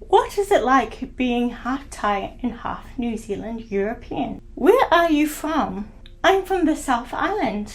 What is it like being half Thai and half New Zealand European? Where are you from? I'm from the South Island.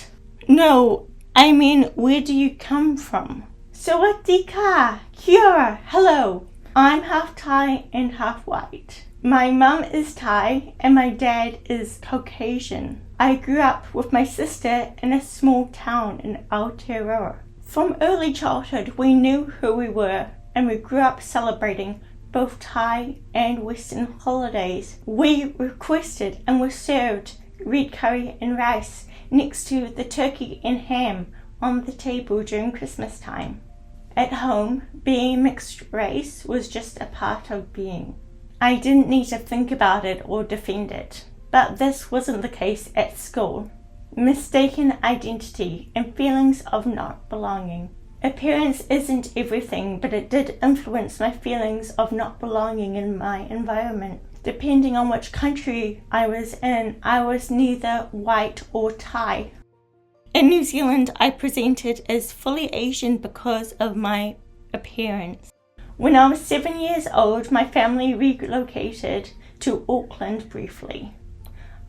No, I mean, where do you come from? Sawadee ka, kia ora, hello. I'm half Thai and half white. My mum is Thai and my dad is Caucasian. I grew up with my sister in a small town in Aotearoa. From early childhood, we knew who we were and we grew up celebrating both Thai and Western holidays. We requested and were served red curry and rice next to the turkey and ham on the table during Christmas time. At home, being mixed race was just a part of being. I didn't need to think about it or defend it. But this wasn't the case at school. Mistaken identity and feelings of not belonging. Appearance isn't everything, but it did influence my feelings of not belonging in my environment. Depending on which country I was in, I was neither white or Thai. In New Zealand, I presented as fully Asian because of my appearance. When I was 7 years old, my family relocated to Auckland briefly.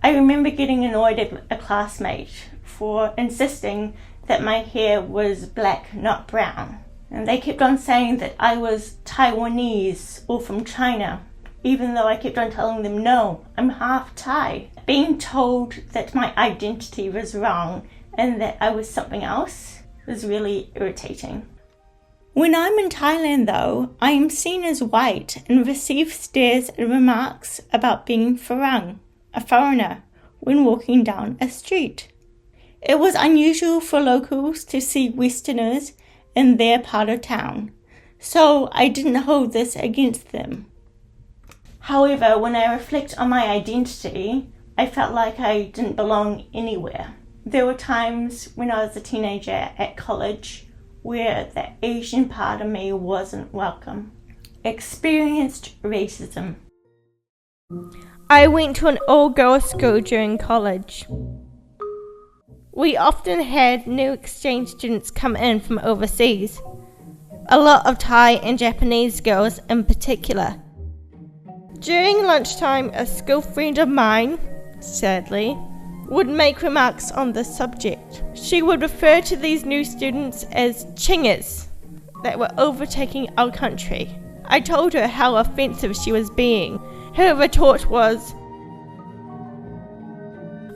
I remember getting annoyed at a classmate for insisting that my hair was black, not brown. And they kept on saying that I was Taiwanese or from China, even though I kept on telling them, no, I'm half Thai. Being told that my identity was wrong and that I was something else was really irritating. When I'm in Thailand though, I am seen as white and receive stares and remarks about being farang, a foreigner, when walking down a street. It was unusual for locals to see Westerners in their part of town, so I didn't hold this against them. However, when I reflect on my identity, I felt like I didn't belong anywhere. There were times when I was a teenager at college where the Asian part of me wasn't welcome. Experienced racism. I went to an all-girls school during college. We often had new exchange students come in from overseas, a lot of Thai and Japanese girls in particular. During lunchtime, a school friend of mine, sadly, would make remarks on this subject. She would refer to these new students as chingers that were overtaking our country. I told her how offensive she was being. Her retort was,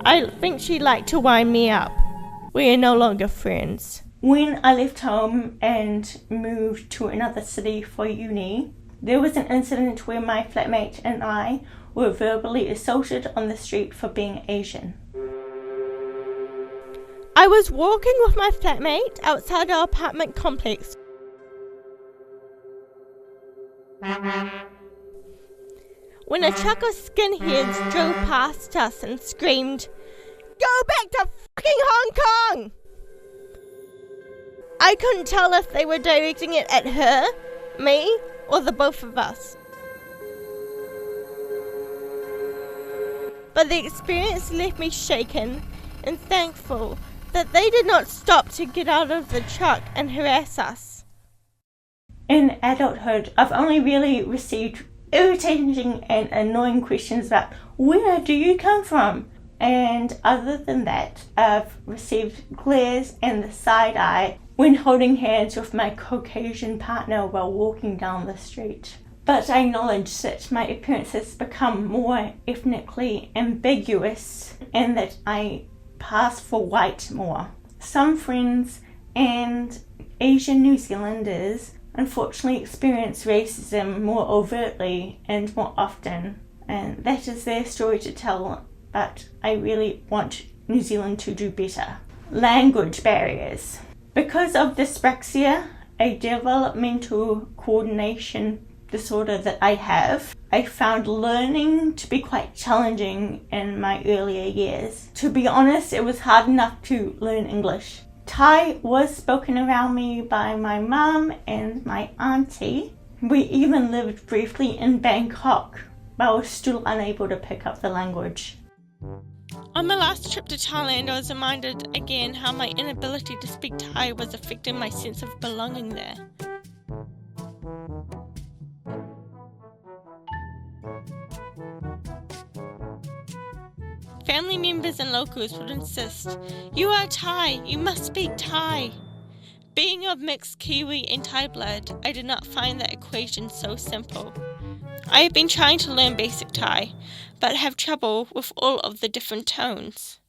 I think she liked to wind me up. We are no longer friends. When I left home and moved to another city for uni, there was an incident where my flatmate and I were verbally assaulted on the street for being Asian. I was walking with my flatmate outside our apartment complex when a truck of skinheads drove past us and screamed, "Go back to fucking Hong Kong!" I couldn't tell if they were directing it at her, me, or the both of us. But the experience left me shaken and thankful that they did not stop to get out of the truck and harass us. In adulthood, I've only really received irritating and annoying questions about where do you come from? And other than that, I've received glares and the side eye when holding hands with my Caucasian partner while walking down the street. But I acknowledge that my appearance has become more ethnically ambiguous and that I pass for white more. Some friends and Asian New Zealanders unfortunately experience racism more overtly and more often, and that is their story to tell, but I really want New Zealand to do better. Language barriers. Because of dyspraxia, a developmental coordination disorder that I have, I found learning to be quite challenging in my earlier years. To be honest, it was hard enough to learn English. Thai was spoken around me by my mum and my auntie. We even lived briefly in Bangkok, but I was still unable to pick up the language. On my last trip to Thailand, I was reminded again how my inability to speak Thai was affecting my sense of belonging there. Family members and locals would insist, "You are Thai, you must speak Thai." Being of mixed Kiwi and Thai blood, I did not find that equation so simple. I have been trying to learn basic Thai, but have trouble with all of the different tones.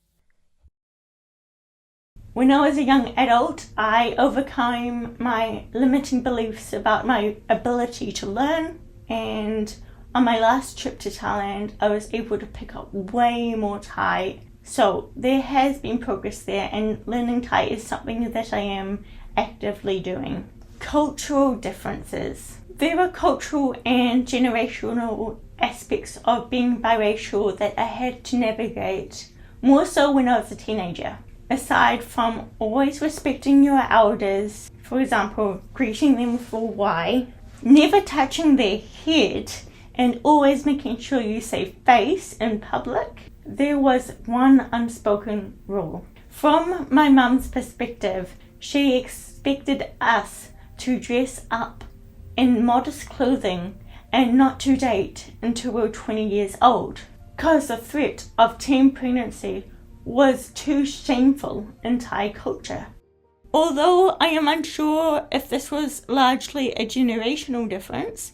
When I was a young adult, I overcame my limiting beliefs about my ability to learn, and on my last trip to Thailand, I was able to pick up way more Thai. So there has been progress there, and learning Thai is something that I am actively doing. Cultural differences. There are cultural and generational aspects of being biracial that I had to navigate, more so when I was a teenager. Aside from always respecting your elders, for example, greeting them with a Y, never touching their head, and always making sure you say face in public, there was one unspoken rule. From my mum's perspective, she expected us to dress up in modest clothing and not to date until we were 20 years old, because the threat of teen pregnancy was too shameful in Thai culture. Although I am unsure if this was largely a generational difference,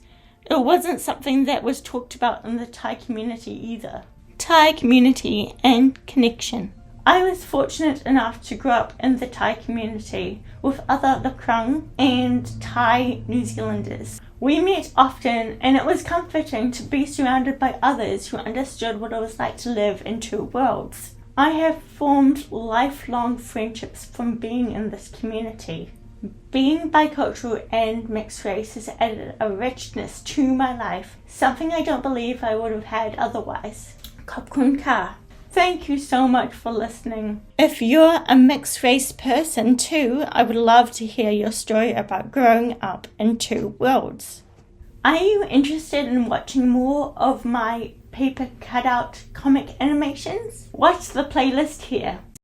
it wasn't something that was talked about in the Thai community either. Thai community and connection. I was fortunate enough to grow up in the Thai community with other Lakrung and Thai New Zealanders. We met often, and it was comforting to be surrounded by others who understood what it was like to live in two worlds. I have formed lifelong friendships from being in this community. Being bicultural and mixed race has added a richness to my life, something I don't believe I would have had otherwise. Khop kun ka. Thank you so much for listening. If you're a mixed race person too, I would love to hear your story about growing up in two worlds. Are you interested in watching more of my paper cutout comic animations? Watch the playlist here.